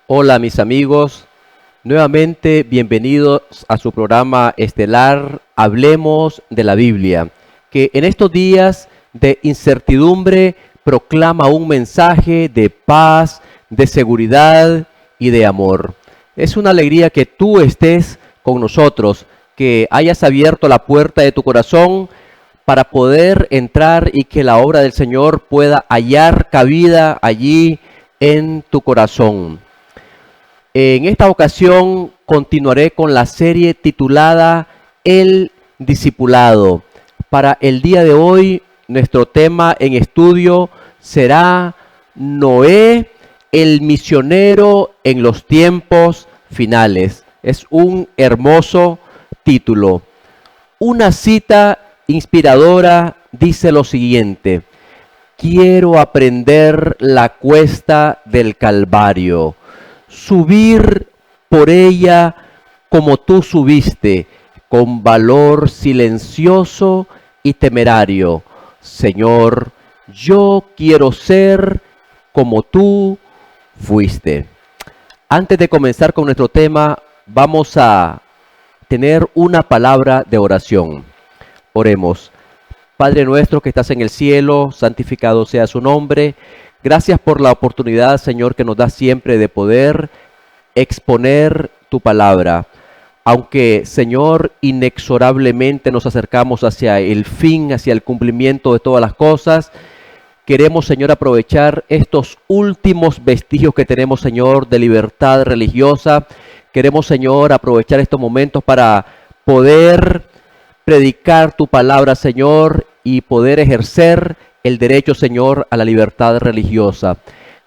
Hola mis amigos, nuevamente bienvenidos a su programa estelar Hablemos de la Biblia, que en estos días de incertidumbre proclama un mensaje de paz, de seguridad y de amor. Es una alegría que tú estés con nosotros, que hayas abierto la puerta de tu corazón para poder entrar y que la obra del Señor pueda hallar cabida allí en tu corazón. En esta ocasión continuaré con la serie titulada El Discipulado. Para el día de hoy, nuestro tema en estudio será Noé, el misionero en los tiempos finales. Es un hermoso título. Una cita inspiradora dice lo siguiente: quiero aprender la cuesta del Calvario, subir por ella como tú subiste, con valor silencioso y temerario. Señor, yo quiero ser como tú fuiste. Antes de comenzar con nuestro tema, vamos a tener una palabra de oración. Oremos. Padre nuestro que estás en el cielo, santificado sea su nombre. Gracias por la oportunidad, Señor, que nos da siempre de poder exponer tu palabra. Aunque, Señor, inexorablemente nos acercamos hacia el fin, hacia el cumplimiento de todas las cosas, queremos, Señor, aprovechar estos últimos vestigios que tenemos, Señor, de libertad religiosa. Queremos, Señor, aprovechar estos momentos para poder predicar tu palabra, Señor, y poder ejercer el derecho, Señor, a la libertad religiosa.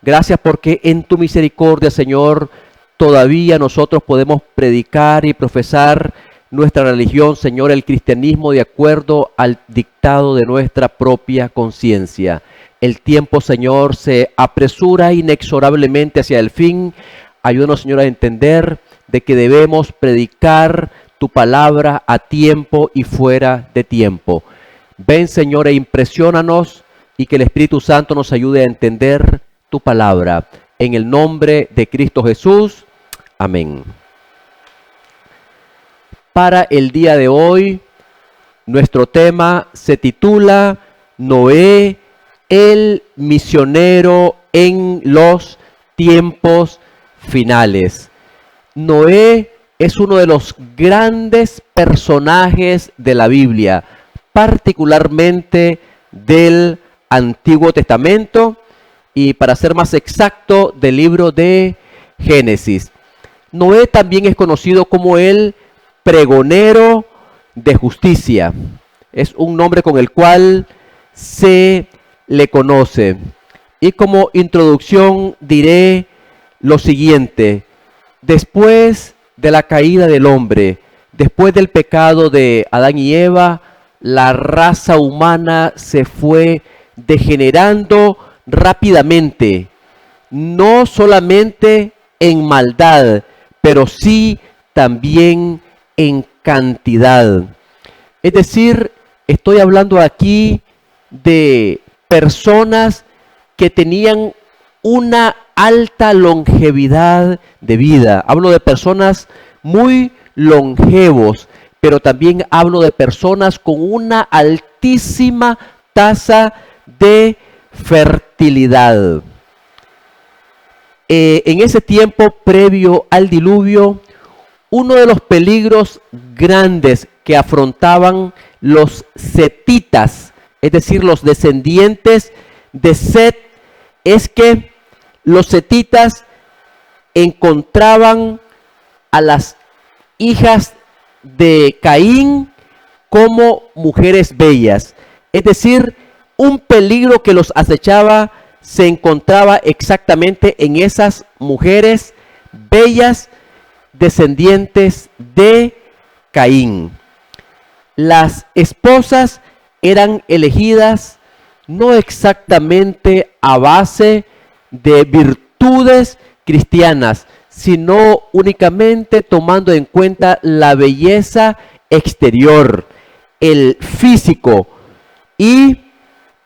Gracias porque en tu misericordia, Señor, todavía nosotros podemos predicar y profesar nuestra religión, Señor, el cristianismo, de acuerdo al dictado de nuestra propia conciencia. El tiempo, Señor, se apresura inexorablemente hacia el fin. Ayúdanos, Señor, a entender de que debemos predicar tu palabra a tiempo y fuera de tiempo. Ven, Señor, e impresiónanos y que el Espíritu Santo nos ayude a entender tu palabra. En el nombre de Cristo Jesús. Amén. Para el día de hoy, nuestro tema se titula Noé, el misionero en los tiempos finales. Noé es uno de los grandes personajes de la Biblia, particularmente del Antiguo Testamento y, para ser más exacto, del libro de Génesis. Noé también es conocido como el pregonero de justicia. Es un nombre con el cual se le conoce. Y como introducción diré lo siguiente: después de la caída del hombre, después del pecado de Adán y Eva, la raza humana se fue degenerando rápidamente, no solamente en maldad, pero sí también en cantidad. Es decir, estoy hablando aquí de personas que tenían una alta longevidad de vida. Hablo de personas muy longevos, pero también hablo de personas con una altísima tasa de fertilidad. En ese tiempo previo al diluvio, uno de los peligros grandes que afrontaban los setitas, es decir, los descendientes de Set, es que los setitas encontraban a las hijas de Caín como mujeres bellas. Es decir, un peligro que los acechaba se encontraba exactamente en esas mujeres bellas descendientes de Caín. Las esposas eran elegidas no exactamente a base de virtudes cristianas, sino únicamente tomando en cuenta la belleza exterior, el físico, y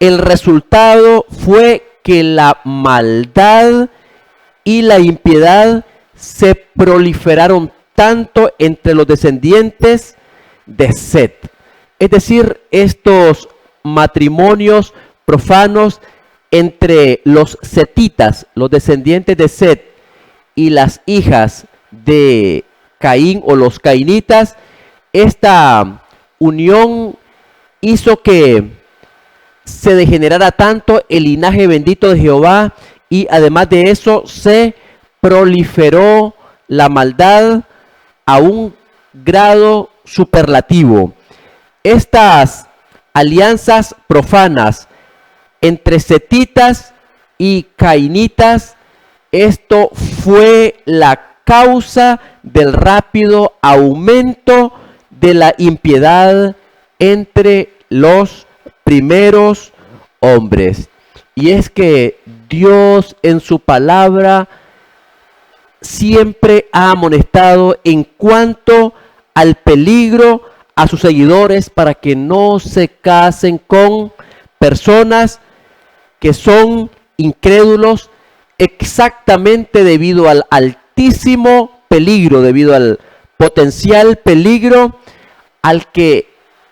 el resultado fue que la maldad y la impiedad se proliferaron tanto entre los descendientes de Set. Es decir, estos matrimonios profanos entre los setitas, los descendientes de Set, y las hijas de Caín o los cainitas, esta unión hizo que se degenerara tanto el linaje bendito de Jehová, y además de eso se proliferó la maldad a un grado superlativo. Estas alianzas profanas entre setitas y cainitas, esto fue la causa del rápido aumento de la impiedad entre los primeros hombres. Y es que Dios en su palabra siempre ha amonestado en cuanto al peligro a sus seguidores para que no se casen con personas que son incrédulos, exactamente debido al altísimo peligro, debido al potencial peligro al que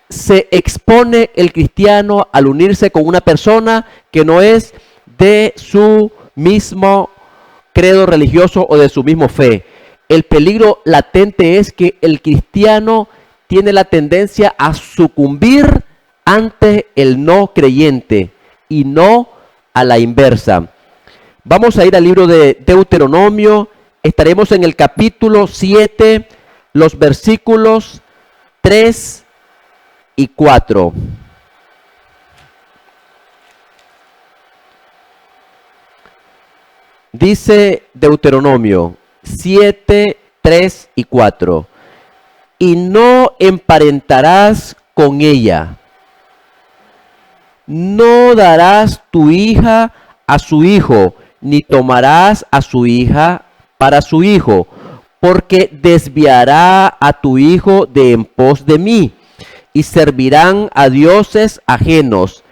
se expone el cristiano al unirse con una persona que no es de su mismo credo religioso o de su mismo fe. El peligro latente es que el cristiano tiene la tendencia a sucumbir ante el no creyente y no a la inversa. Vamos a ir al libro de Deuteronomio. Estaremos en el capítulo 7, los versículos 3 y 4. Dice Deuteronomio 7, 3 y 4. Y no emparentarás con ella. No darás tu hija a su hijo, ni tomarás a su hija para su hijo, porque desviará a tu hijo de en pos de mí, y servirán a dioses ajenos,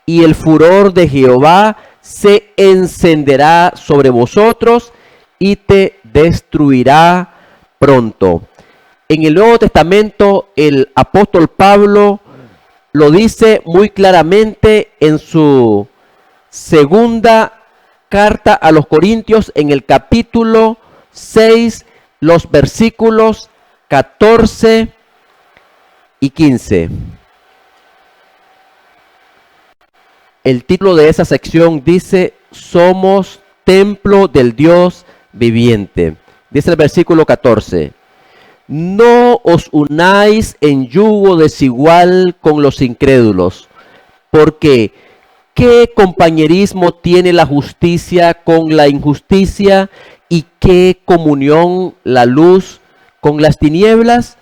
y el furor de Jehová se encenderá sobre vosotros y te destruirá pronto. En el Nuevo Testamento el apóstol Pablo lo dice muy claramente en su segunda carta a los Corintios, en el capítulo 6, los versículos 14 y 15. El título de esa sección dice: somos templo del Dios viviente. Dice el versículo 14: no os unáis en yugo desigual con los incrédulos, porque ¿qué compañerismo tiene la justicia con la injusticia? ¿Y qué comunión la luz con las tinieblas?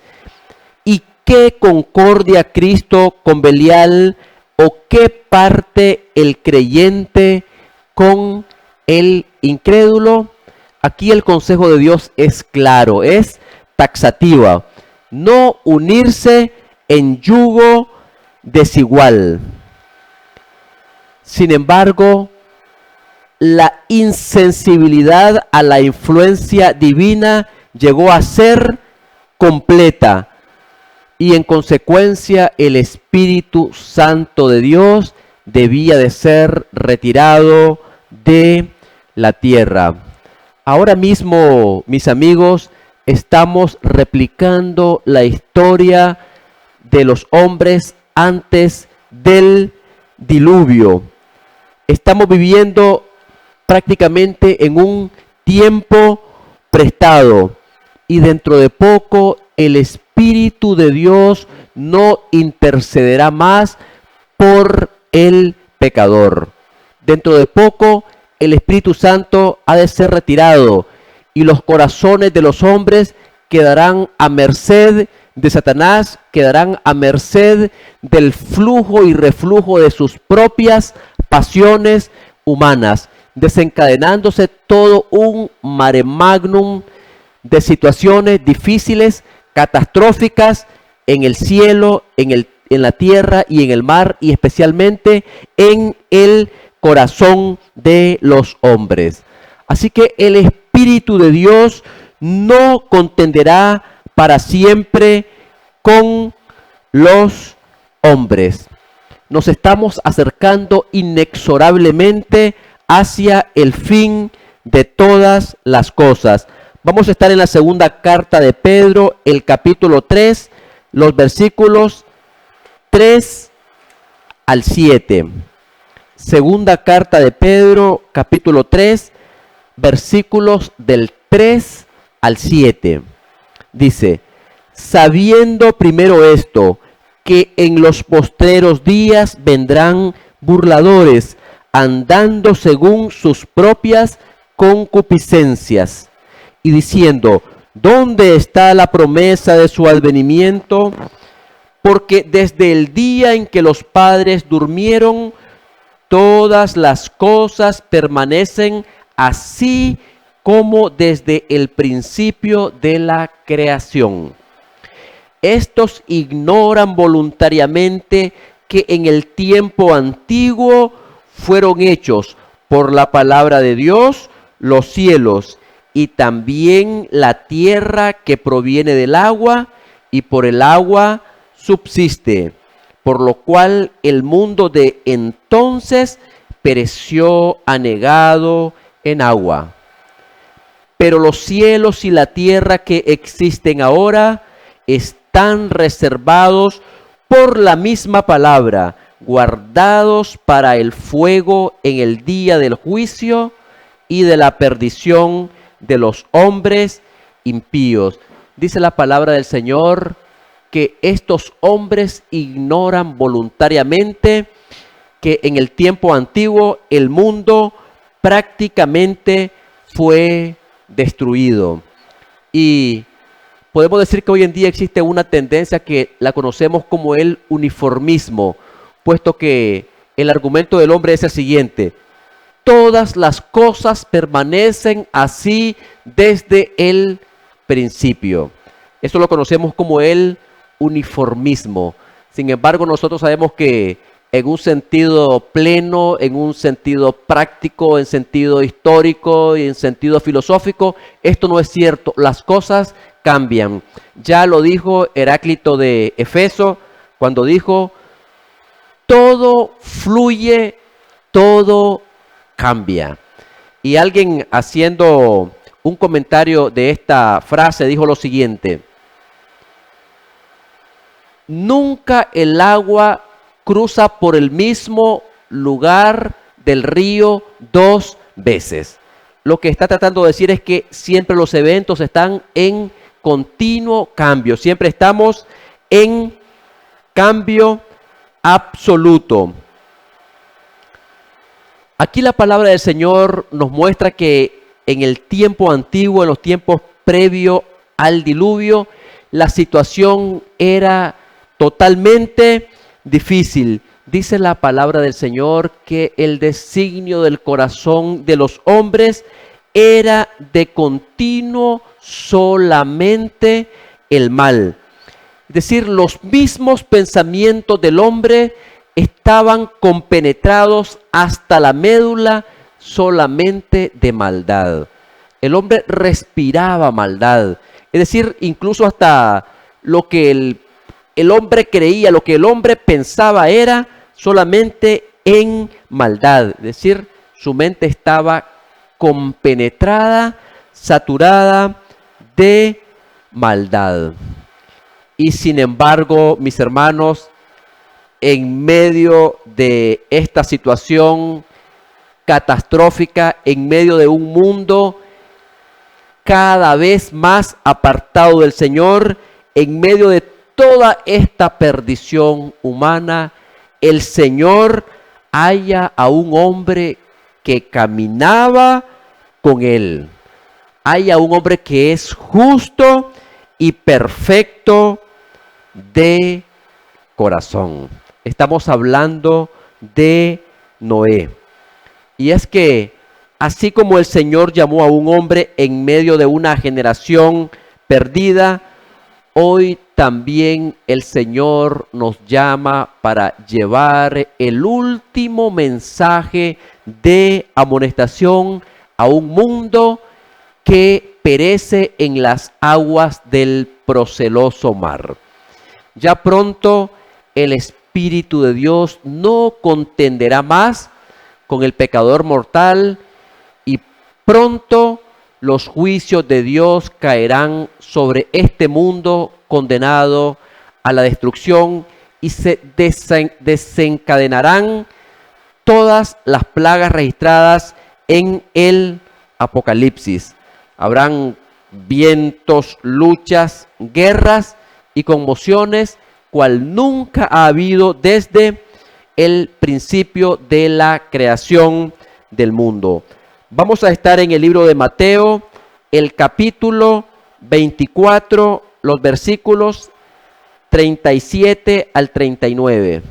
¿Y qué concordia Cristo con Belial? ¿O qué parte el creyente con el incrédulo? Aquí el consejo de Dios es claro, es taxativa: no unirse en yugo desigual. Sin embargo, la insensibilidad a la influencia divina llegó a ser completa, y en consecuencia el Espíritu Santo de Dios debía de ser retirado de la tierra. Ahora mismo, mis amigos, estamos replicando la historia de los hombres antes del diluvio. Estamos viviendo prácticamente en un tiempo prestado, y dentro de poco el Espíritu de Dios no intercederá más por el pecador. Dentro de poco el Espíritu Santo ha de ser retirado, y los corazones de los hombres quedarán a merced de Satanás, quedarán a merced del flujo y reflujo de sus propias pasiones humanas, desencadenándose todo un mare magnum de situaciones difíciles, catastróficas, en el cielo, en la tierra y en el mar, y especialmente en el corazón de los hombres. Así que el Espíritu de Dios no contenderá para siempre con los hombres. Nos estamos acercando inexorablemente hacia el fin de todas las cosas. Vamos a estar en la segunda carta de Pedro, el capítulo 3, los versículos 3 al 7. Segunda carta de Pedro, capítulo 3, versículos del 3 al 7. Dice: sabiendo primero esto, que en los postreros días vendrán burladores, andando según sus propias concupiscencias, y diciendo: ¿dónde está la promesa de su advenimiento? Porque desde el día en que los padres durmieron, todas las cosas permanecen así como desde el principio de la creación. Estos ignoran voluntariamente que en el tiempo antiguo fueron hechos por la palabra de Dios los cielos y también la tierra que proviene del agua y por el agua subsiste, por lo cual el mundo de entonces pereció anegado en agua. Pero los cielos y la tierra que existen ahora están reservados por la misma palabra, guardados para el fuego en el día del juicio y de la perdición de los hombres impíos. Dice la palabra del Señor que estos hombres ignoran voluntariamente que en el tiempo antiguo el mundo prácticamente fue destruido. Y podemos decir que hoy en día existe una tendencia que la conocemos como el uniformismo, puesto que el argumento del hombre es el siguiente: todas las cosas permanecen así desde el principio. Eso lo conocemos como el uniformismo. Sin embargo, nosotros sabemos que en un sentido pleno, en un sentido práctico, en sentido histórico y en sentido filosófico, esto no es cierto. Las cosas cambian. Ya lo dijo Heráclito de Éfeso cuando dijo: todo fluye, todo cambia. Y alguien haciendo un comentario de esta frase dijo lo siguiente: nunca el agua cruza por el mismo lugar del río dos veces. Lo que está tratando de decir es que siempre los eventos están en continuo cambio. Siempre estamos en cambio absoluto. Aquí la palabra del Señor nos muestra que en el tiempo antiguo, en los tiempos previo al diluvio, la situación era totalmente difícil. Dice la palabra del Señor que el designio del corazón de los hombres era de continuo solamente el mal. Es decir, los mismos pensamientos del hombre estaban compenetrados hasta la médula solamente de maldad. El hombre respiraba maldad. Es decir, incluso hasta lo que el hombre creía, lo que el hombre pensaba era solamente en maldad. Es decir, su mente estaba compenetrada, saturada de maldad. Y sin embargo, mis hermanos, en medio de esta situación catastrófica, en medio de un mundo cada vez más apartado del Señor, en medio de toda esta perdición humana, el Señor halla a un hombre que caminaba con Él. Halla a un hombre que es justo y perfecto de corazón. Estamos hablando de Noé. Y es que así como el Señor llamó a un hombre en medio de una generación perdida, hoy también el Señor nos llama para llevar el último mensaje de amonestación a un mundo que perece en las aguas del proceloso mar. Ya pronto el Espíritu de Dios no contenderá más con el pecador mortal y pronto los juicios de Dios caerán sobre este mundo condenado a la destrucción y se desencadenarán todas las plagas registradas en el Apocalipsis. Habrán vientos, luchas, guerras y conmociones, cual nunca ha habido desde el principio de la creación del mundo. Vamos a estar en el libro de Mateo, el capítulo 24, los versículos 37 al 39.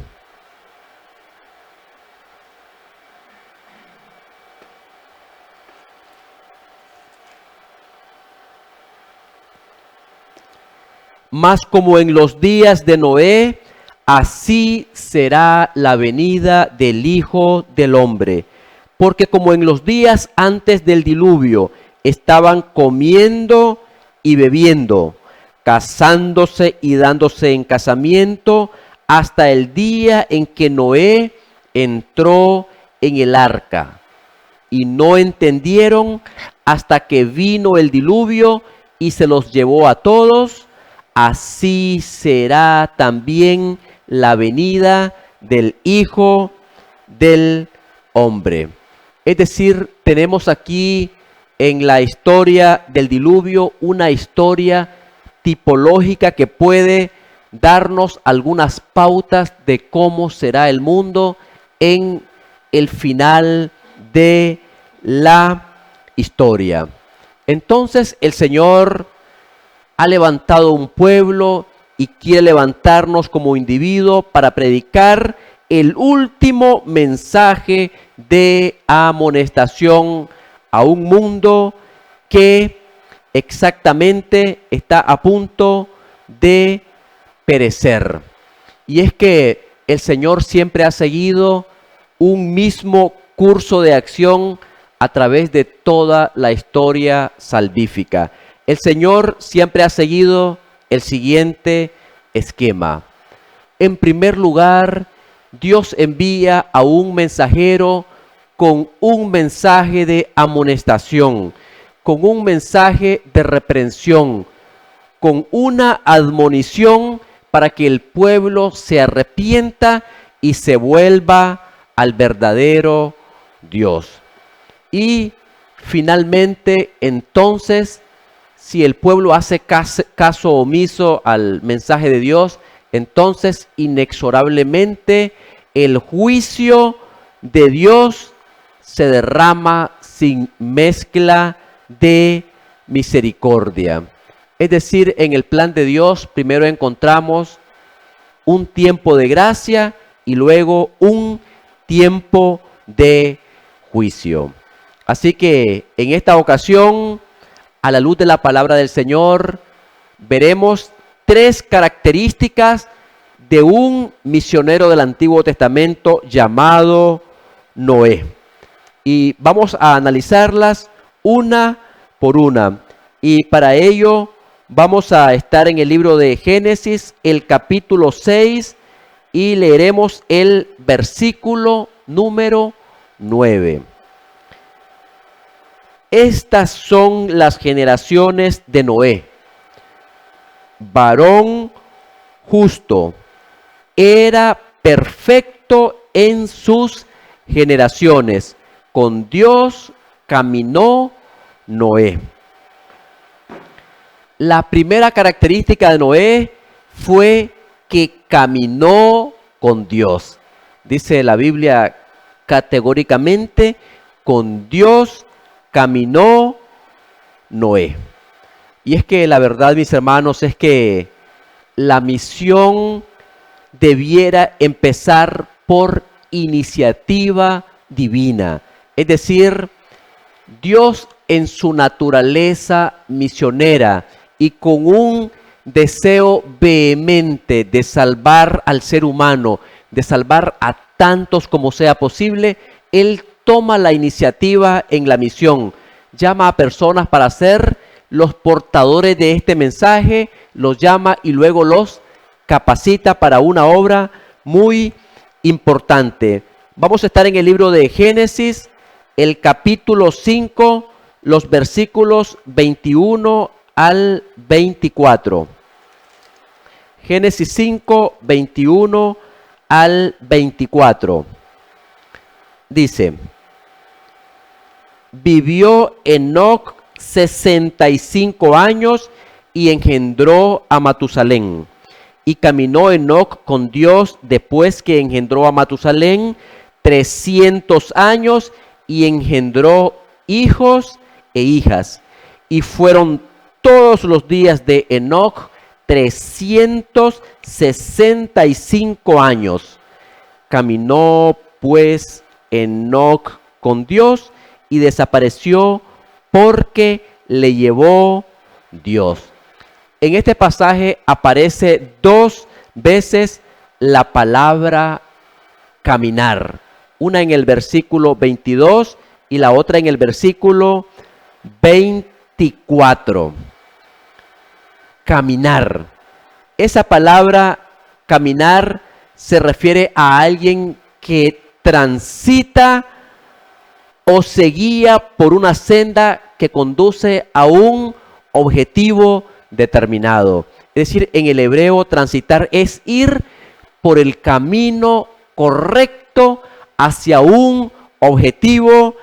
Mas como en los días de Noé, así será la venida del Hijo del Hombre. Porque como en los días antes del diluvio estaban comiendo y bebiendo, casándose y dándose en casamiento, hasta el día en que Noé entró en el arca. Y no entendieron hasta que vino el diluvio y se los llevó a todos. Así será también la venida del Hijo del Hombre. Es decir, tenemos aquí en la historia del diluvio una historia tipológica que puede darnos algunas pautas de cómo será el mundo en el final de la historia. Entonces el Señor ha levantado un pueblo y quiere levantarnos como individuo para predicar el último mensaje de amonestación a un mundo que exactamente está a punto de perecer. Y es que el Señor siempre ha seguido un mismo curso de acción a través de toda la historia salvífica. El Señor siempre ha seguido el siguiente esquema. En primer lugar, Dios envía a un mensajero con un mensaje de amonestación, con un mensaje de reprensión, con una admonición para que el pueblo se arrepienta y se vuelva al verdadero Dios. Y finalmente, entonces, si el pueblo hace caso omiso al mensaje de Dios, entonces inexorablemente el juicio de Dios se derrama sin mezcla de misericordia. Es decir, en el plan de Dios primero encontramos un tiempo de gracia y luego un tiempo de juicio. Así que en esta ocasión, a la luz de la palabra del Señor, veremos tres características de un misionero del Antiguo Testamento llamado Noé. Y vamos a analizarlas una por una. Y para ello vamos a estar en el libro de Génesis, el capítulo 6, y leeremos el versículo número 9. Estas son las generaciones de Noé. Varón justo, era perfecto en sus generaciones. Con Dios caminó Noé. La primera característica de Noé fue que caminó con Dios. Dice la Biblia categóricamente, con Dios caminó Noé. Y es que la verdad, mis hermanos, es que la misión debiera empezar por iniciativa divina. Es decir, Dios en su naturaleza misionera y con un deseo vehemente de salvar al ser humano, de salvar a tantos como sea posible, Él toma la iniciativa en la misión, llama a personas para ser los portadores de este mensaje, los llama y luego los capacita para una obra muy importante. Vamos a estar en el libro de Génesis, el capítulo 5, los versículos 21 al 24. Génesis 5, 21 al 24. Dice: vivió Enoc 65 años y engendró a Matusalén. Y caminó Enoc con Dios después que engendró a Matusalén 300 años y engendró hijos e hijas. Y fueron todos los días de Enoc 365 años. Caminó pues Enoc con Dios y desapareció porque le llevó Dios. En este pasaje aparece 2 veces la palabra caminar. Una en el versículo 22 y la otra en el versículo 24. Caminar. Esa palabra caminar se refiere a alguien que transita o se guía por una senda que conduce a un objetivo determinado. Es decir, en el hebreo transitar es ir por el camino correcto hacia un objetivo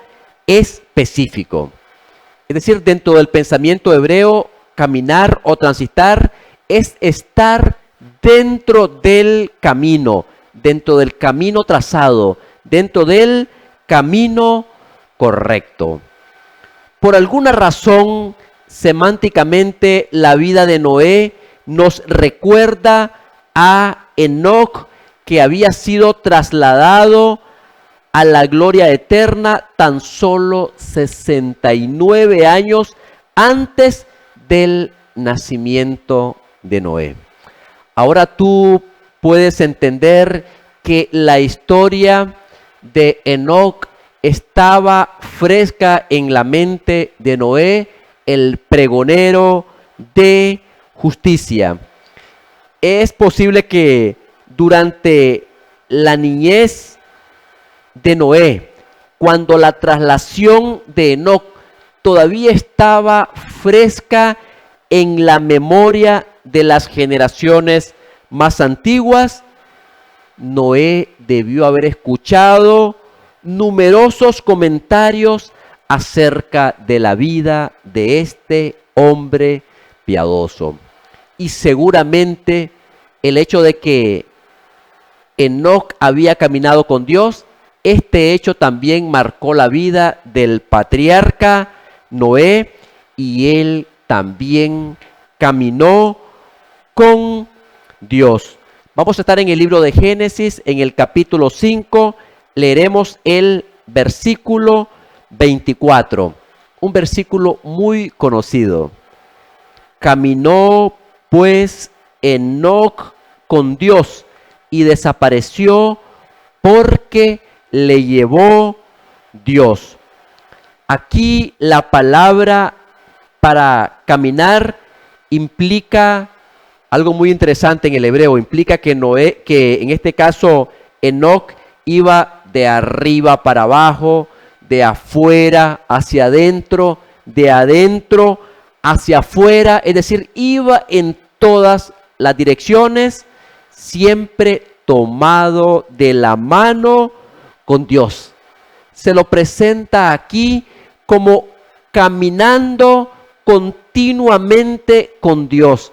específico. Es decir, dentro del pensamiento hebreo, caminar o transitar es estar dentro del camino trazado, dentro del camino correcto. Por alguna razón, semánticamente, la vida de Noé nos recuerda a Enoc, que había sido trasladado a la gloria eterna tan solo 69 años antes del nacimiento de Noé. Ahora tú puedes entender que la historia de Enoc estaba fresca en la mente de Noé, el pregonero de justicia. Es posible que durante la niñez de Noé, cuando la traslación de Enoc todavía estaba fresca en la memoria de las generaciones más antiguas, Noé debió haber escuchado numerosos comentarios acerca de la vida de este hombre piadoso. Y seguramente el hecho de que Enoc había caminado con Dios, este hecho también marcó la vida del patriarca Noé, y él también caminó con Dios. Vamos a estar en el libro de Génesis, en el capítulo 5, leeremos el versículo 24, un versículo muy conocido. Caminó pues Enoc con Dios y desapareció porque le llevó Dios. Aquí la palabra para caminar implica algo muy interesante en el hebreo. Implica que en este caso Enoc iba de arriba para abajo, de afuera hacia adentro, de adentro hacia afuera, es decir, iba en todas las direcciones, siempre tomado de la mano con Dios. Se lo presenta aquí como caminando continuamente con Dios.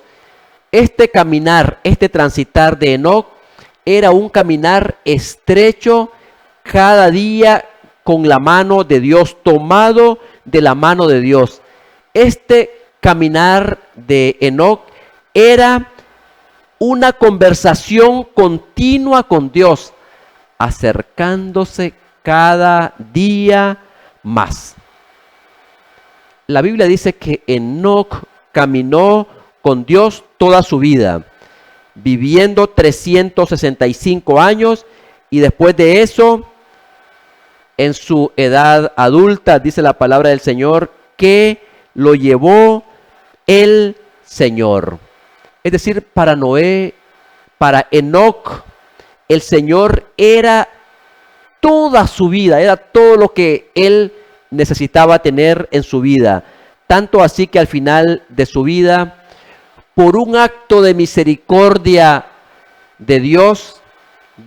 Este caminar, este transitar de Enoc era un caminar estrecho cada día con la mano de Dios, tomado de la mano de Dios. Este caminar de Enoc era una conversación continua con Dios, acercándose cada día más. La Biblia dice que Enoc caminó con Dios toda su vida, viviendo 365 años, y después de eso, en su edad adulta, dice la palabra del Señor, que lo llevó el Señor. Es decir, para Noé, para Enoc, el Señor era toda su vida, era todo lo que él necesitaba tener en su vida. Tanto así que al final de su vida, por un acto de misericordia de Dios,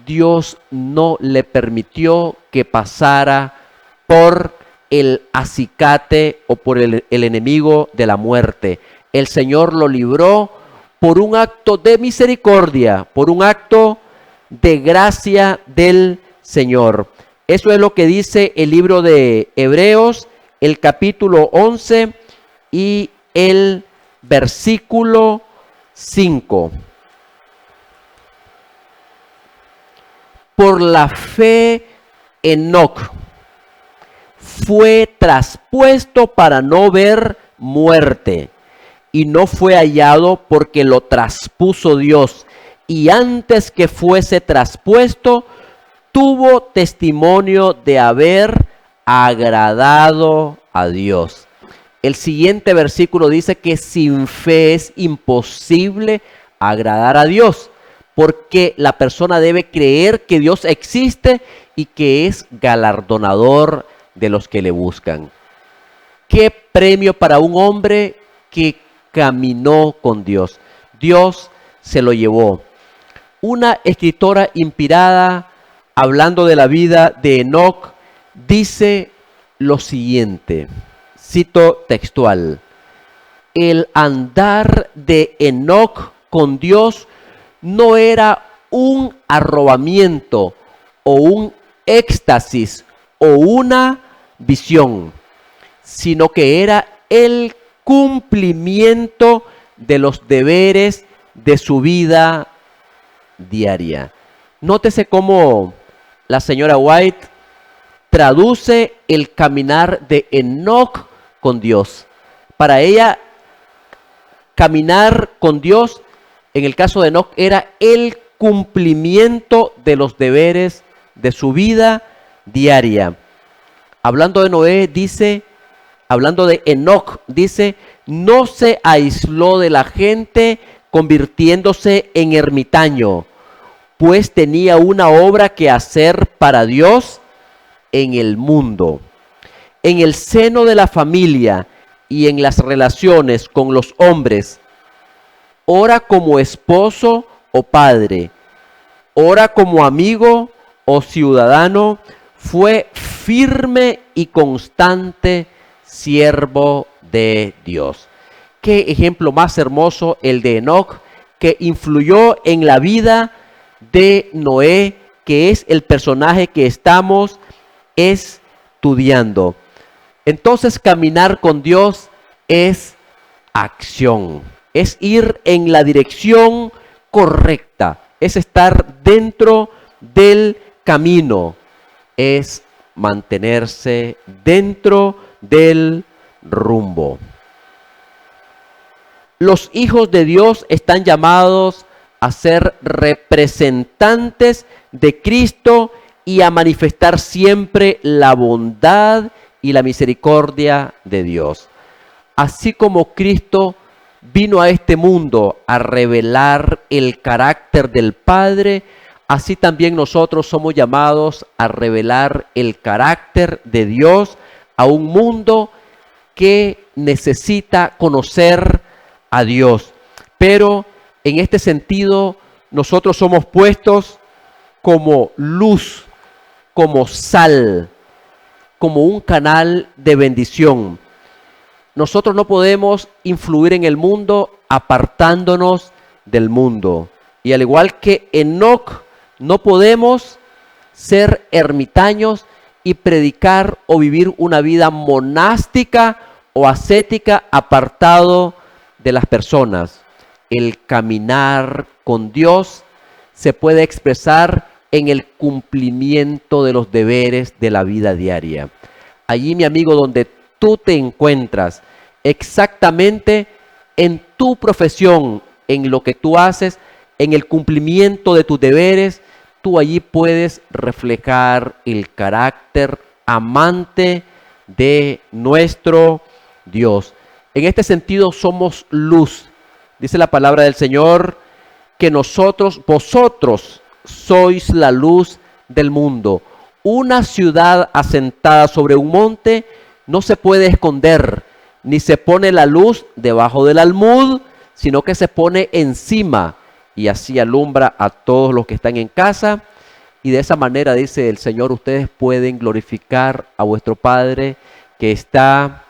Dios no le permitió que pasara por el acicate o por el enemigo de la muerte. El Señor lo libró por un acto de misericordia, por un acto de gracia del Señor. Eso es lo que dice el libro de Hebreos, el capítulo 11 y el versículo 5. Por la fe, Enoc fue traspuesto para no ver muerte, y no fue hallado porque lo traspuso Dios, y antes que fuese traspuesto, tuvo testimonio de haber agradado a Dios. El siguiente versículo dice que sin fe es imposible agradar a Dios, porque la persona debe creer que Dios existe y que es galardonador de los que le buscan. Qué premio para un hombre que caminó con Dios. Dios se lo llevó. Una escritora inspirada, hablando de la vida de Enoc, dice lo siguiente, cito textual: el andar de Enoc con Dios no era un arrobamiento o un éxtasis o una visión, sino que era el cumplimiento de los deberes de su vida diaria. Nótese cómo la señora White traduce el caminar de Enoc con Dios. Para ella, caminar con Dios, en el caso de Enoc, era el cumplimiento de los deberes de su vida diaria. Hablando de Noé, dice, hablando de Enoc, dice, no se aisló de la gente convirtiéndose en ermitaño, pues tenía una obra que hacer para Dios en el mundo. En el seno de la familia y en las relaciones con los hombres, ora como esposo o padre, ora como amigo o ciudadano, fue firme y constante siervo de Dios. Qué ejemplo más hermoso el de Enoc, que influyó en la vida de Noé, que es el personaje que estamos estudiando. Entonces, caminar con Dios es acción, es ir en la dirección correcta, es estar dentro del camino, es mantenerse dentro del rumbo. Los hijos de Dios están llamados a ser representantes de Cristo y a manifestar siempre la bondad y la misericordia de Dios. Así como Cristo vino a este mundo a revelar el carácter del Padre, así también nosotros somos llamados a revelar el carácter de Dios a un mundo que necesita conocer a Dios. Pero en este sentido, nosotros somos puestos como luz, como sal, como un canal de bendición. Nosotros no podemos influir en el mundo apartándonos del mundo. Y al igual que Enoc, no podemos ser ermitaños y predicar o vivir una vida monástica o ascética apartado de las personas. El caminar con Dios se puede expresar en el cumplimiento de los deberes de la vida diaria. Allí, mi amigo, donde tú te encuentras, exactamente en tu profesión, en lo que tú haces, en el cumplimiento de tus deberes, tú allí puedes reflejar el carácter amante de nuestro Dios. En este sentido somos luz. Dice la palabra del Señor que vosotros sois la luz del mundo. Una ciudad asentada sobre un monte no se puede esconder, ni se pone la luz debajo del almud, sino que se pone encima y así alumbra a todos los que están en casa. Y de esa manera, dice el Señor, ustedes pueden glorificar a vuestro Padre que está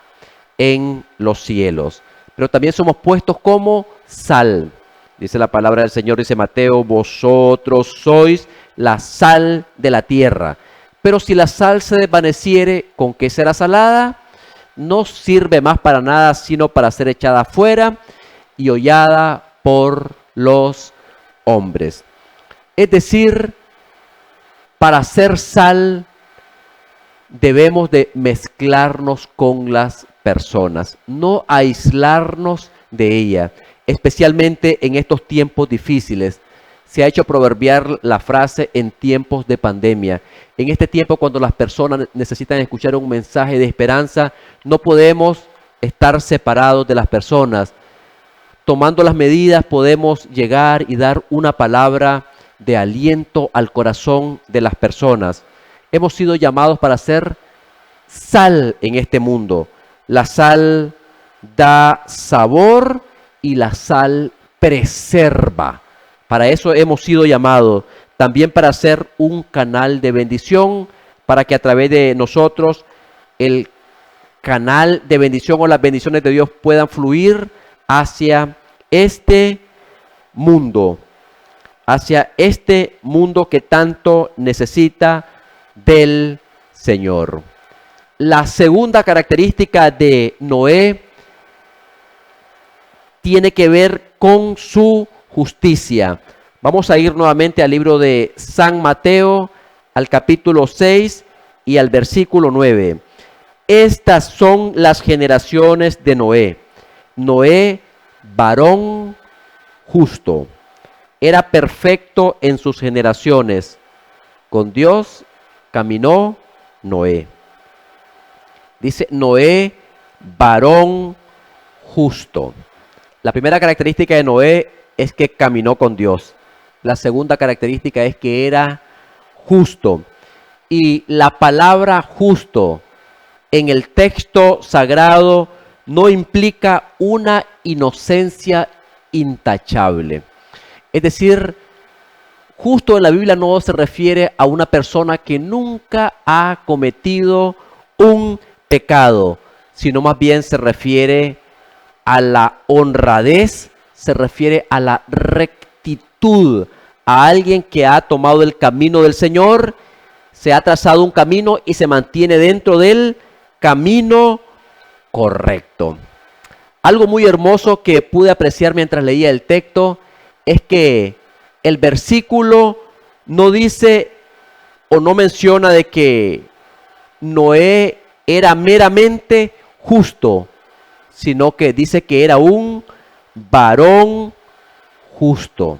en los cielos. Pero también somos puestos como sal. Dice la palabra del Señor, dice Mateo, vosotros sois la sal de la tierra. Pero si la sal se desvaneciere, ¿con qué será salada? No sirve más para nada, sino para ser echada afuera y hollada por los hombres. Es decir, para ser sal debemos de mezclarnos con las personas, no aislarnos de ella, especialmente en estos tiempos difíciles. Se ha hecho proverbiar la frase en tiempos de pandemia. En este tiempo, cuando las personas necesitan escuchar un mensaje de esperanza, no podemos estar separados de las personas. Tomando las medidas, podemos llegar y dar una palabra de aliento al corazón de las personas. Hemos sido llamados para ser sal en este mundo. La sal da sabor y la sal preserva. Para eso hemos sido llamados. También para ser un canal de bendición, para que a través de nosotros el canal de bendición o las bendiciones de Dios puedan fluir hacia este mundo. Hacia este mundo que tanto necesita del Señor. La segunda característica de Noé tiene que ver con su justicia. Vamos a ir nuevamente al libro de San Mateo, al capítulo 6 y al versículo 9. Estas son las generaciones de Noé. Noé, varón justo, era perfecto en sus generaciones. Con Dios caminó Noé. Dice Noé, varón justo. La primera característica de Noé es que caminó con Dios. La segunda característica es que era justo. Y la palabra justo en el texto sagrado no implica una inocencia intachable. Es decir, justo en la Biblia no se refiere a una persona que nunca ha cometido un pecado, sino más bien se refiere a la honradez, se refiere a la rectitud, a alguien que ha tomado el camino del Señor, se ha trazado un camino y se mantiene dentro del camino correcto. Algo muy hermoso que pude apreciar mientras leía el texto es que el versículo no dice o no menciona de que Noé era meramente justo, sino que dice que era un varón justo.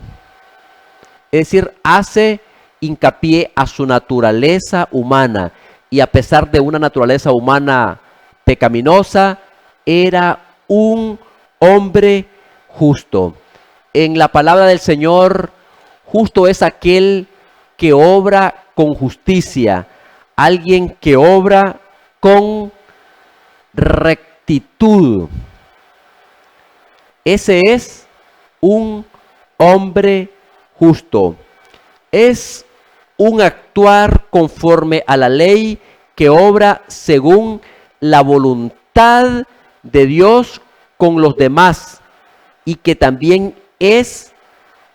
Es decir, hace hincapié a su naturaleza humana y a pesar de una naturaleza humana pecaminosa, era un hombre justo. En la palabra del Señor, justo es aquel que obra con justicia, alguien que obra con rectitud. Ese es un hombre justo. Es un actuar conforme a la ley que obra según la voluntad de Dios con los demás y que también es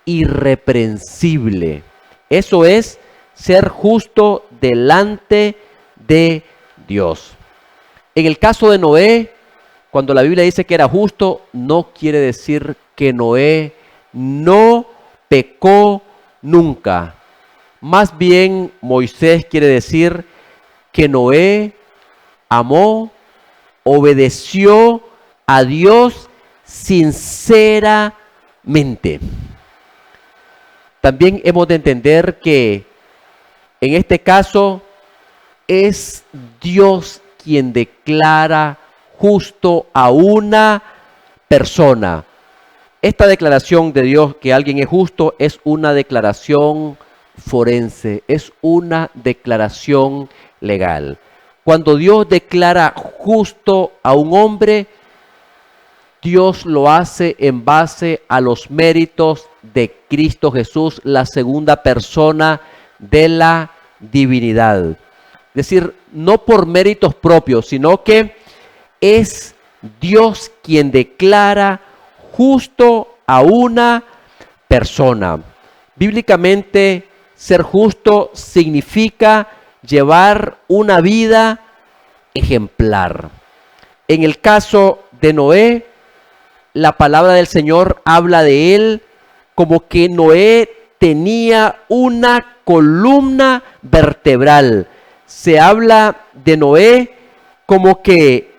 irreprensible. Eso es ser justo delante de Dios. En el caso de Noé, cuando la Biblia dice que era justo, no quiere decir que Noé no pecó nunca. Más bien, Moisés quiere decir que Noé amó, obedeció a Dios sinceramente. También hemos de entender que en este caso es Dios quien declara justo a una persona. Esta declaración de Dios que alguien es justo es una declaración forense, es una declaración legal. Cuando Dios declara justo a un hombre, Dios lo hace en base a los méritos de Cristo Jesús, la segunda persona de la divinidad. Es decir, no por méritos propios, sino que es Dios quien declara justo a una persona. Bíblicamente, ser justo significa llevar una vida ejemplar. En el caso de Noé, la palabra del Señor habla de él como que Noé tenía una columna vertebral. Se habla de Noé como que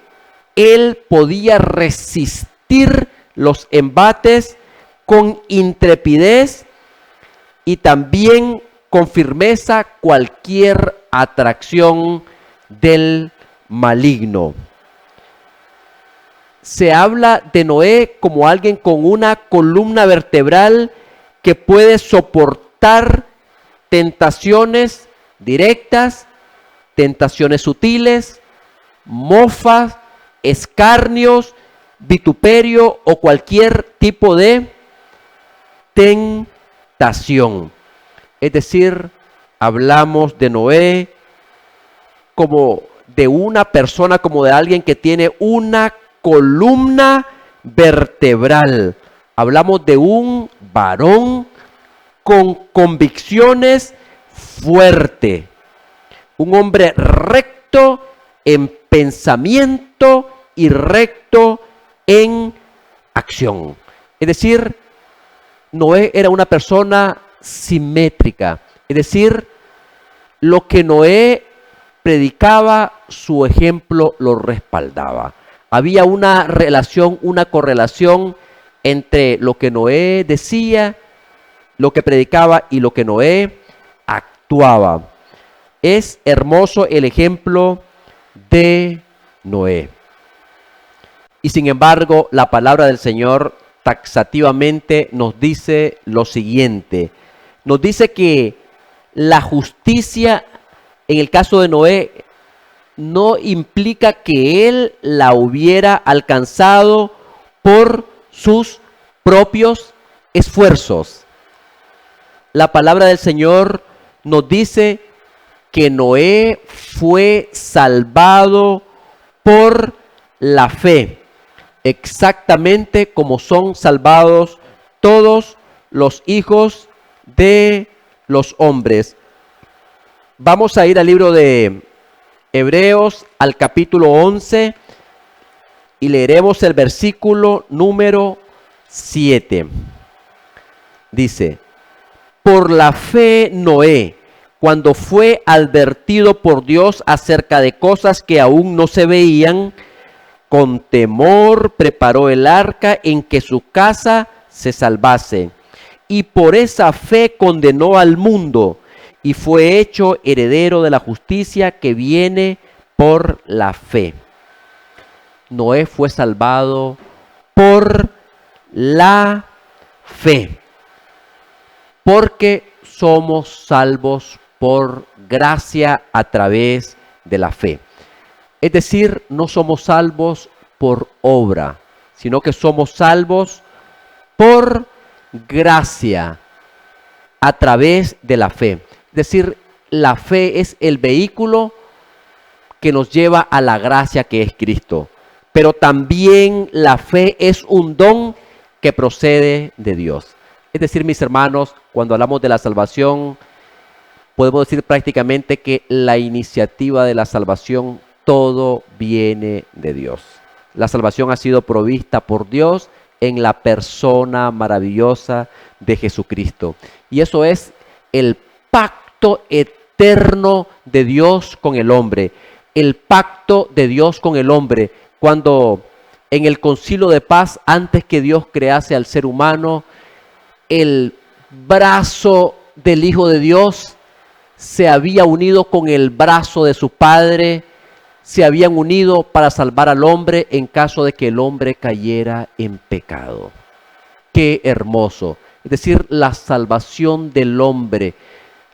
él podía resistir los embates con intrepidez y también con firmeza cualquier atracción del maligno. Se habla de Noé como alguien con una columna vertebral que puede soportar tentaciones directas, tentaciones sutiles, mofas, escarnios, vituperio o cualquier tipo de tentación. Es decir, hablamos de Noé como de una persona, como de alguien que tiene una columna vertebral. Hablamos de un varón con convicciones fuertes, un hombre recto en pensamiento y recto en acción. Es decir, Noé era una persona simétrica. Es decir, lo que Noé predicaba, su ejemplo lo respaldaba. Había una relación, una correlación entre lo que Noé decía, lo que predicaba y lo que Noé actuaba. Es hermoso el ejemplo de Noé. Y sin embargo, la palabra del Señor taxativamente nos dice lo siguiente. Nos dice que la justicia en el caso de Noé no implica que él la hubiera alcanzado por sus propios esfuerzos. La palabra del Señor nos dice que Noé fue salvado por la fe, exactamente como son salvados todos los hijos de los hombres. Vamos a ir al libro de Hebreos, al capítulo 11, y leeremos el versículo número 7. Dice: por la fe Noé, cuando fue advertido por Dios acerca de cosas que aún no se veían, con temor preparó el arca en que su casa se salvase. Y por esa fe condenó al mundo y fue hecho heredero de la justicia que viene por la fe. Noé fue salvado por la fe, porque somos salvos por gracia a través de la fe. Es decir, no somos salvos por obra, sino que somos salvos por gracia a través de la fe. Es decir, la fe es el vehículo que nos lleva a la gracia que es Cristo. Pero también la fe es un don que procede de Dios. Es decir, mis hermanos, cuando hablamos de la salvación, podemos decir prácticamente que la iniciativa de la salvación, todo viene de Dios. La salvación ha sido provista por Dios en la persona maravillosa de Jesucristo. Y eso es el pacto eterno de Dios con el hombre. El pacto de Dios con el hombre. Cuando en el concilio de paz, antes que Dios crease al ser humano, el brazo del Hijo de Dios se había unido con el brazo de su Padre, se habían unido para salvar al hombre en caso de que el hombre cayera en pecado. ¡Qué hermoso! Es decir, la salvación del hombre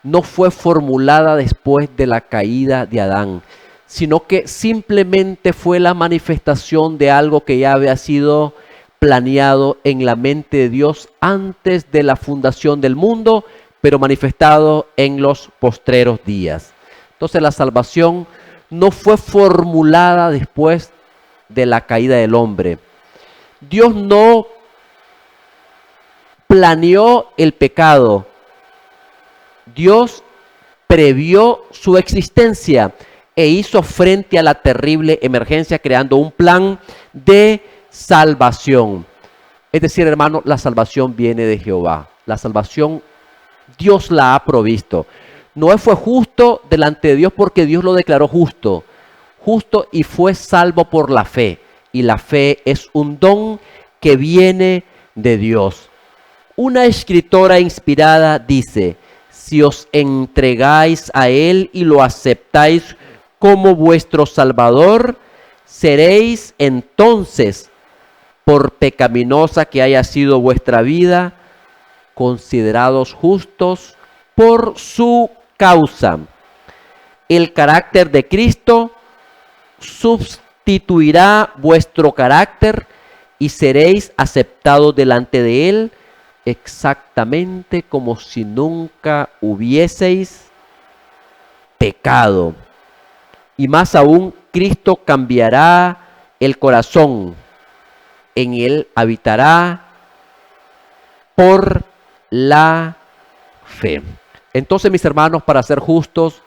no fue formulada después de la caída de Adán, sino que simplemente fue la manifestación de algo que ya había sido planeado en la mente de Dios antes de la fundación del mundo, pero manifestado en los postreros días. Entonces la salvación no fue formulada después de la caída del hombre. Dios no planeó el pecado. Dios previó su existencia e hizo frente a la terrible emergencia creando un plan de salvación. Es decir, hermano, la salvación viene de Jehová. La salvación Dios la ha provisto. Noé fue justo delante de Dios porque Dios lo declaró justo. Justo y fue salvo por la fe. Y la fe es un don que viene de Dios. Una escritora inspirada dice: si os entregáis a Él y lo aceptáis como vuestro Salvador, seréis entonces, por pecaminosa que haya sido vuestra vida, considerados justos por su causa. El carácter de Cristo sustituirá vuestro carácter y seréis aceptados delante de Él exactamente como si nunca hubieseis pecado. Y más aún, Cristo cambiará el corazón. En Él habitará por la fe. Entonces, mis hermanos, para ser justos,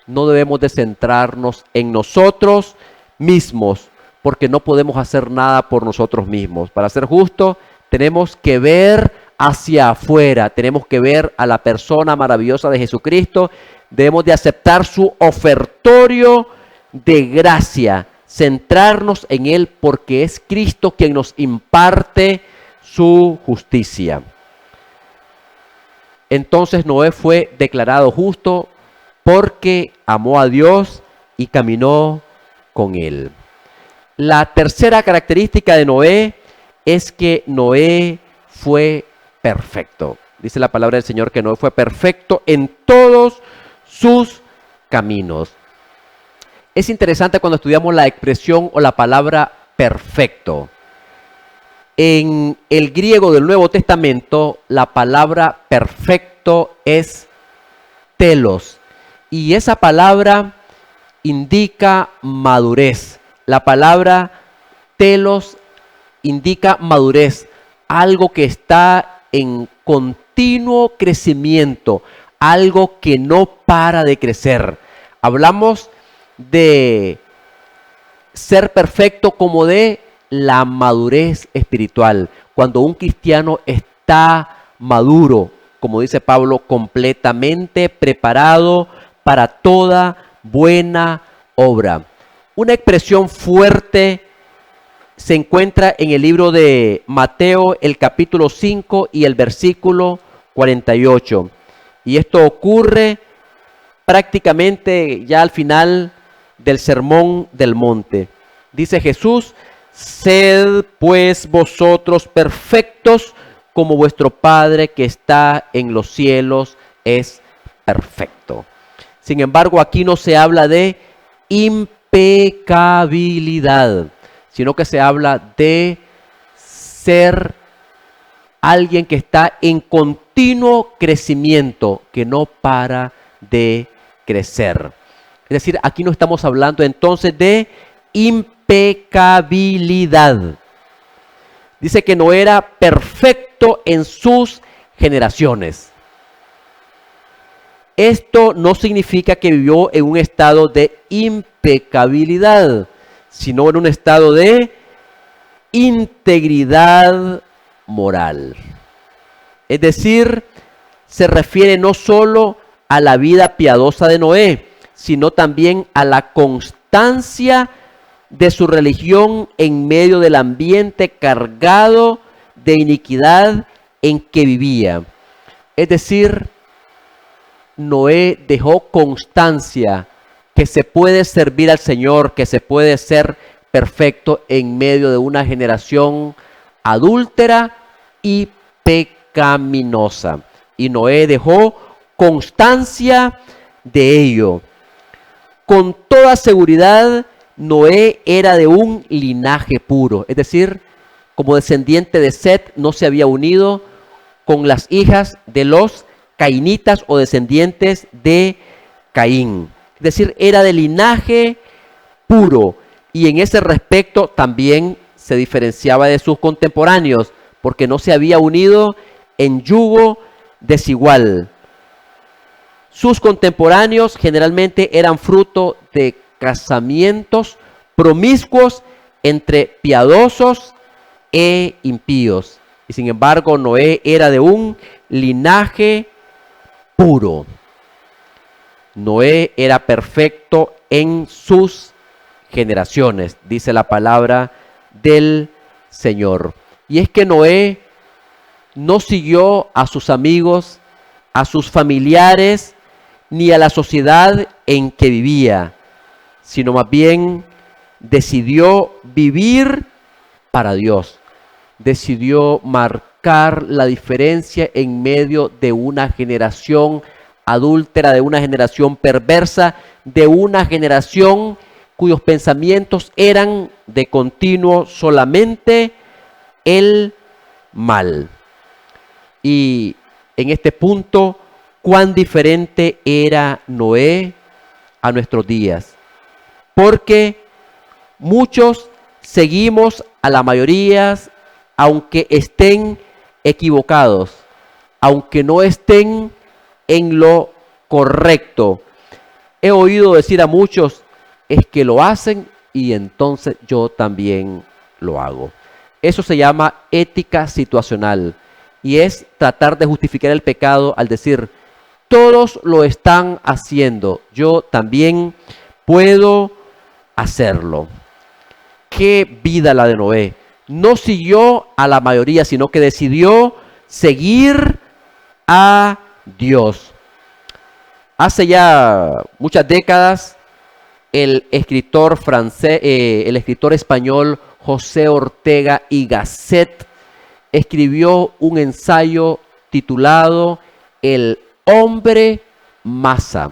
no debemos de centrarnos en nosotros mismos, porque no podemos hacer nada por nosotros mismos. Para ser justos, tenemos que ver hacia afuera, tenemos que ver a la persona maravillosa de Jesucristo, debemos de aceptar su ofertorio de gracia, centrarnos en Él porque es Cristo quien nos imparte su justicia. Entonces Noé fue declarado justo porque amó a Dios y caminó con Él. La tercera característica de Noé es que Noé fue perfecto. Dice la palabra del Señor que Noé fue perfecto en todos sus caminos. Es interesante cuando estudiamos la expresión o la palabra perfecto. En el griego del Nuevo Testamento, la palabra perfecto es telos. Y esa palabra indica madurez. La palabra telos indica madurez. Algo que está en continuo crecimiento. Algo que no para de crecer. Hablamos de ser perfecto como de la madurez espiritual. Cuando un cristiano está maduro, como dice Pablo, completamente preparado para toda buena obra. Una expresión fuerte se encuentra en el libro de Mateo, el capítulo 5 y el versículo 48. Y esto ocurre prácticamente ya al final del Sermón del Monte. Dice Jesús: sed pues vosotros perfectos como vuestro Padre que está en los cielos es perfecto. Sin embargo, aquí no se habla de impecabilidad, sino que se habla de ser alguien que está en continuo crecimiento, que no para de crecer. Es decir, aquí no estamos hablando entonces de impecabilidad. Dice que no era perfecto en sus generaciones. Esto no significa que vivió en un estado de impecabilidad, sino en un estado de integridad moral. Es decir, se refiere no solo a la vida piadosa de Noé, sino también a la constancia de su religión en medio del ambiente cargado de iniquidad en que vivía. Es decir, Noé dejó constancia que se puede servir al Señor, que se puede ser perfecto en medio de una generación adúltera y pecaminosa. Y Noé dejó constancia de ello. Con toda seguridad, Noé era de un linaje puro, es decir, como descendiente de Set, no se había unido con las hijas de los cainitas o descendientes de Caín. Es decir, era de linaje puro, y en ese respecto también se diferenciaba de sus contemporáneos, porque no se había unido en yugo desigual. Sus contemporáneos generalmente eran fruto de casamientos promiscuos entre piadosos e impíos. Y sin embargo, Noé era de un linaje puro. Noé era perfecto en sus generaciones, dice la palabra del Señor. Y es que Noé no siguió a sus amigos, a sus familiares, ni a la sociedad en que vivía, sino más bien decidió vivir para Dios. Decidió marcar la diferencia en medio de una generación adúltera, de una generación perversa, de una generación cuyos pensamientos eran de continuo solamente el mal. Y en este punto, cuán diferente era Noé a nuestros días. Porque muchos seguimos a la mayoría, aunque estén equivocados, aunque no estén en lo correcto. He oído decir a muchos, es que lo hacen y entonces yo también lo hago. Eso se llama ética situacional y es tratar de justificar el pecado al decir, todos lo están haciendo, yo también puedo hacerlo. Qué vida la de Noé. No siguió a la mayoría, sino que decidió seguir a Dios. Hace ya muchas décadas, el escritor francés, el escritor español José Ortega y Gasset escribió un ensayo titulado El hombre masa.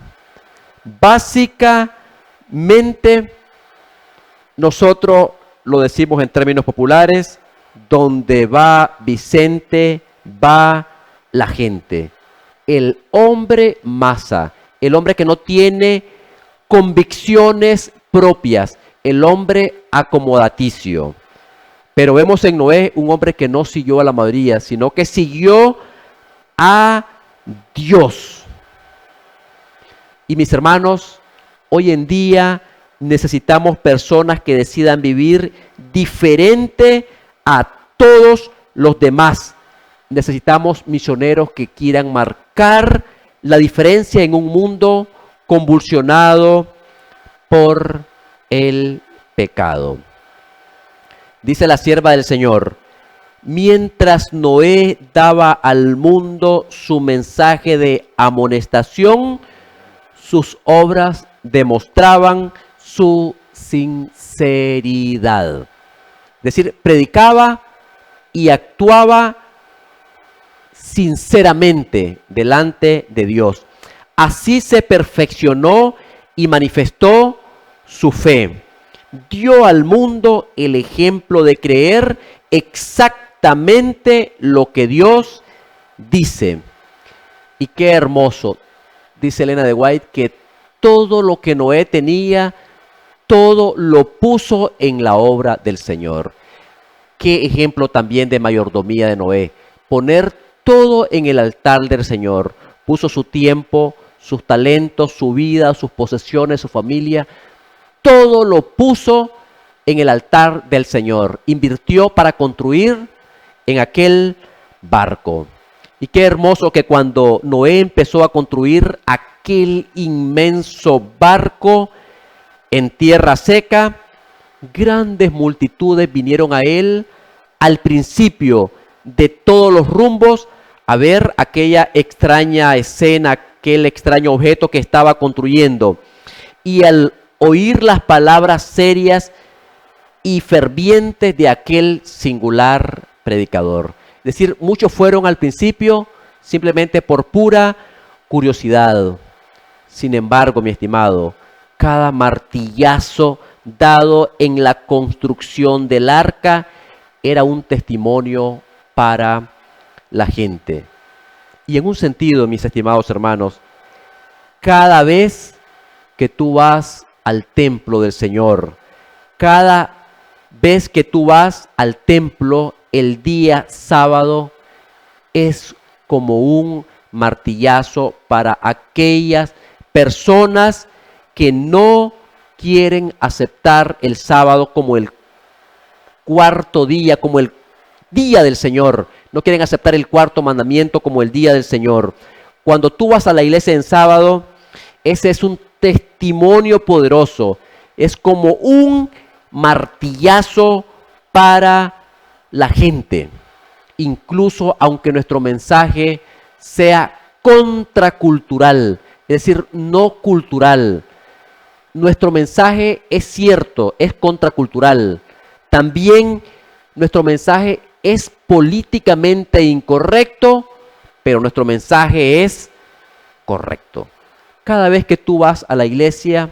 Básicamente, nosotros lo decimos en términos populares, donde va Vicente, va la gente. El hombre masa, el hombre que no tiene convicciones propias, el hombre acomodaticio. Pero vemos en Noé un hombre que no siguió a la mayoría, sino que siguió a Dios. Y mis hermanos, hoy en día necesitamos personas que decidan vivir diferente a todos los demás. Necesitamos misioneros que quieran marcar la diferencia en un mundo convulsionado por el pecado. Dice la sierva del Señor, mientras Noé daba al mundo su mensaje de amonestación, sus obras demostraban su sinceridad. Es decir, predicaba y actuaba sinceramente delante de Dios. Así se perfeccionó y manifestó su fe. Dio al mundo el ejemplo de creer exactamente lo que Dios dice. Y qué hermoso, dice Elena de White, que todo lo que Noé tenía, todo lo puso en la obra del Señor. Qué ejemplo también de mayordomía de Noé. Poner todo en el altar del Señor. Puso su tiempo, sus talentos, su vida, sus posesiones, su familia. Todo lo puso en el altar del Señor. Invirtió para construir en aquel barco. Y qué hermoso que cuando Noé empezó a construir aquel inmenso barco en tierra seca, grandes multitudes vinieron a él al principio de todos los rumbos a ver aquella extraña escena, aquel extraño objeto que estaba construyendo. y al oír las palabras serias y fervientes de aquel singular predicador. Es decir, muchos fueron al principio simplemente por pura curiosidad. Sin embargo, mi estimado, cada martillazo dado en la construcción del arca era un testimonio para la gente. Y en un sentido, mis estimados hermanos, cada vez que tú vas al templo del Señor, cada vez que tú vas al templo el día sábado, es como un martillazo para aquellas personas que no quieren aceptar el sábado como el cuarto día, como el día del Señor. No quieren aceptar el cuarto mandamiento como el día del Señor. Cuando tú vas a la iglesia en sábado, ese es un testimonio poderoso. Es como un martillazo para la gente. Incluso aunque nuestro mensaje sea contracultural, es decir, no cultural. Nuestro mensaje es cierto, es contracultural. También nuestro mensaje es políticamente incorrecto, pero nuestro mensaje es correcto. Cada vez que tú vas a la iglesia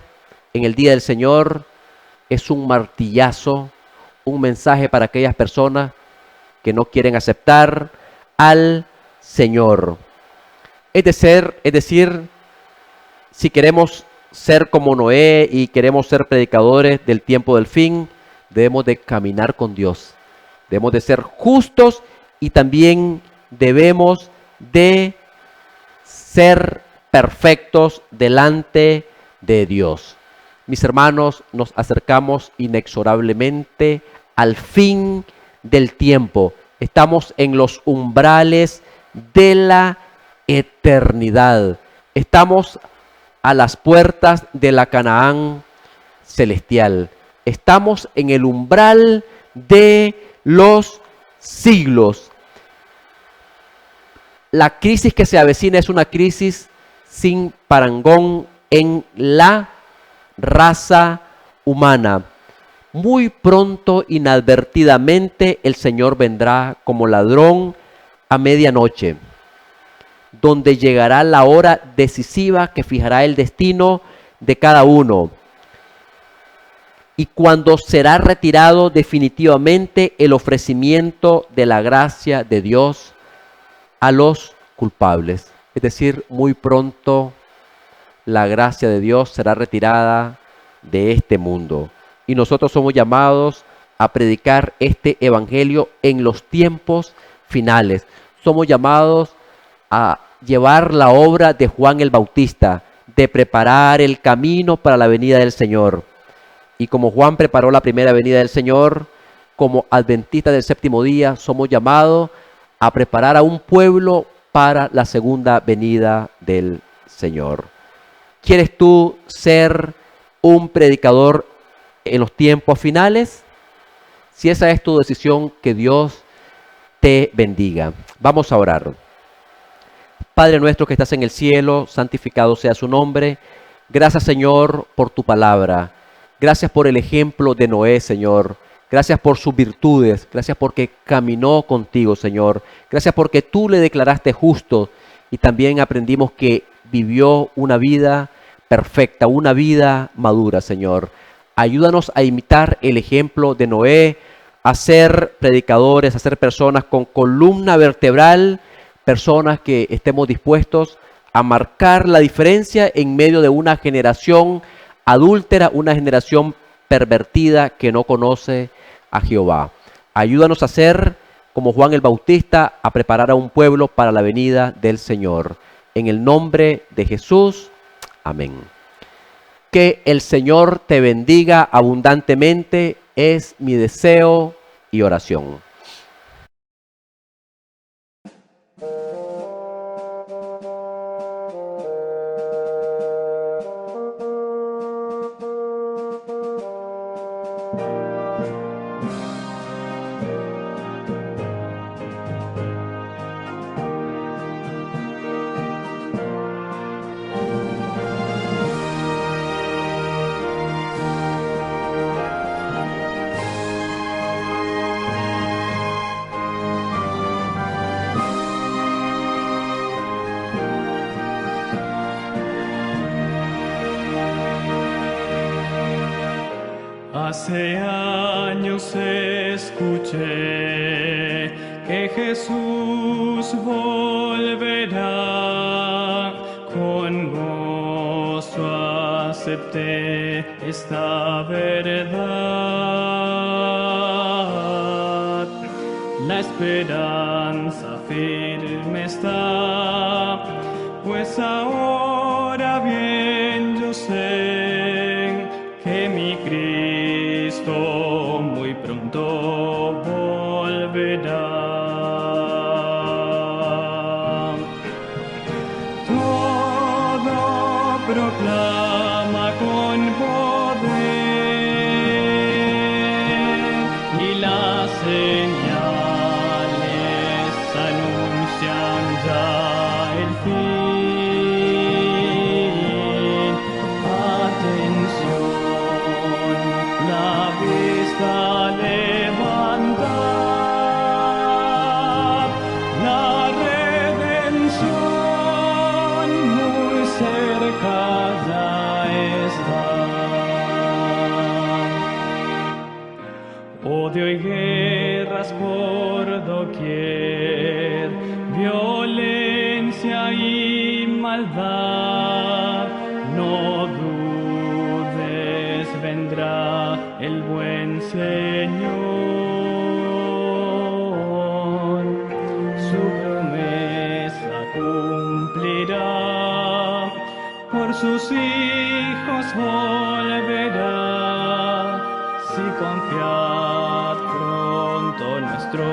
en el día del Señor, es un martillazo, un mensaje para aquellas personas que no quieren aceptar al Señor. Es decir, si queremos ser como Noé y queremos ser predicadores del tiempo del fin, debemos de caminar con Dios. Debemos de ser justos y también debemos de ser perfectos delante de Dios. Mis hermanos, nos acercamos inexorablemente al fin del tiempo. Estamos en los umbrales de la eternidad. Estamos a las puertas de la Canaán celestial. Estamos en el umbral de los siglos. La crisis que se avecina es una crisis sin parangón en la raza humana. Muy pronto, inadvertidamente, el Señor vendrá como ladrón a medianoche, donde llegará la hora decisiva que fijará el destino de cada uno. Y cuando será retirado definitivamente el ofrecimiento de la gracia de Dios a los culpables. Es decir, muy pronto la gracia de Dios será retirada de este mundo. Y nosotros somos llamados a predicar este evangelio en los tiempos finales. Somos llamados a llevar la obra de Juan el Bautista, de preparar el camino para la venida del Señor. Y como Juan preparó la primera venida del Señor, como adventistas del séptimo día, somos llamados a preparar a un pueblo para la segunda venida del Señor. ¿Quieres tú ser un predicador en los tiempos finales? Si esa es tu decisión, que Dios te bendiga. Vamos a orar. Padre nuestro que estás en el cielo, santificado sea su nombre. Gracias, Señor, por tu palabra. Gracias por el ejemplo de Noé, Señor. Gracias por sus virtudes. Gracias porque caminó contigo, Señor. Gracias porque tú le declaraste justo y también aprendimos que vivió una vida perfecta, una vida madura, Señor. Ayúdanos a imitar el ejemplo de Noé, a ser predicadores, a ser personas con columna vertebral, personas que estemos dispuestos a marcar la diferencia en medio de una generación adúltera, una generación pervertida que no conoce a Jehová. Ayúdanos a ser como Juan el Bautista, a preparar a un pueblo para la venida del Señor. En el nombre de Jesús, amén. Que el Señor te bendiga abundantemente, es mi deseo y oración. Hace años escuché que Jesús volverá, con gozo acepté esta verdad. La esperanza firme está, pues ahora bien yo sé que mi Cristo muy pronto volverá. Todo proclama con poder y las señales anuncian ya el fin. Atención, la vista levantad, la redención muy cerca ya está. Odio y guerras por doquier, violencia y maldad. No dudes, vendrá el buen Señor. Su promesa cumplirá, por sus hijos volverá. Si confiad, pronto nuestro